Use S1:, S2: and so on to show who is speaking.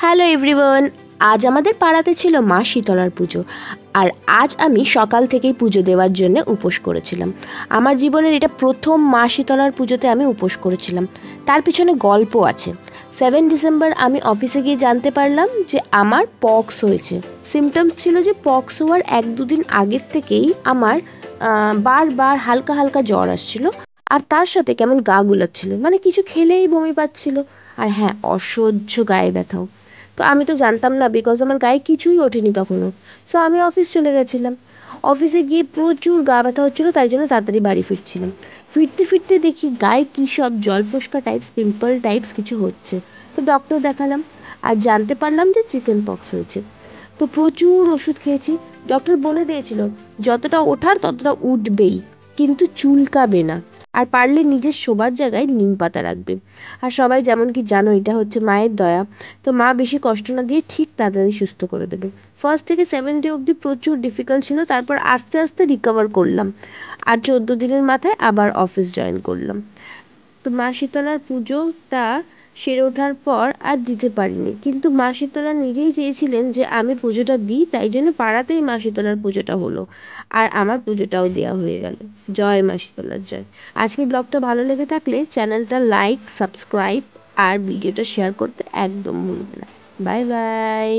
S1: Hello everyone, আজ আমাদের পাড়াতে ছিল মা শীতলার পুজো। আর আজ আমি সকাল থেকেই পুজো দেওয়ার জন্য উপোস করেছিলাম। আমার জীবনের এটা প্রথম মা শীতলার পুজোতে আমি উপোস করেছিলাম। তার পিছনে গল্প আছে। 7 ডিসেম্বর আমি অফিসে গিয়ে জানতে পারলাম যে আমার পক্স হয়েছে। সিমটমস ছিল যে পক্স হওয়ার 1-2 দিন আগের থেকেই আমার বারবার হালকা হালকা জ্বর আসছিল, আর তার সাথে কেমন গা গুলাচ্ছিল, মানে কিছু খেলেই বমি পাচ্ছিল। আর হ্যাঁ, অসহ্য গায়ে ব্যথাও। তো আমি তো জানতাম না, বিকজ আমার গায়ে কিছুই ওঠেনি তখনও। সো আমি অফিস চলে গেছিলাম। অফিসে গিয়ে প্রচুর গা ব্যথা হচ্ছিলো, তাই জন্য তাড়াতাড়ি বাড়ি ফিরছিলাম। ফিরতে ফিরতে দেখি গায়ে কী সব জল ফোস্কা টাইপস, পিম্পল টাইপস কিছু হচ্ছে। তো ডক্টর দেখালাম আর জানতে পারলাম যে চিকেন পক্স হয়েছে। তো প্রচুর ওষুধ খেয়েছি। ডক্টর বলে দিয়েছিল যতটা ওঠার ততটা উঠবেই, কিন্তু চুলকাবে না। আর পারলে নিজের শোবার জায়গায় নিম পাতা রাখবে। আর সবাই যেমন কি জানো, এটা হচ্ছে মায়ের দয়া। তো মা বেশি কষ্ট না দিয়ে ঠিক তাড়াতাড়ি সুস্থ করে দেবে। ফার্স্ট থেকে 7 ডে অবধি প্রচুর ডিফিকাল্ট ছিল, তারপর আস্তে আস্তে রিকভার করলাম। আর 14 দিনের মাথায় আবার অফিস জয়েন করলাম। তো মা শীতলার পুজোটা সেরে ওঠার পর আর দিতে পারিনি, কিন্তু মা শীতলা নিজেই চেয়েছিলেন যে আমি পুজোটা দিই, তাই জন্য পাড়াতেই মা শীতলার পুজোটা হলো। আর আমার পুজোটাও দেওয়া হয়ে গেল। জয় মা শীতলার জয়। আজকের ব্লগটা ভালো লেগে থাকলে চ্যানেলটা লাইক, সাবস্ক্রাইব আর ভিডিওটা শেয়ার করতে একদম ভুলবে না। Bye bye.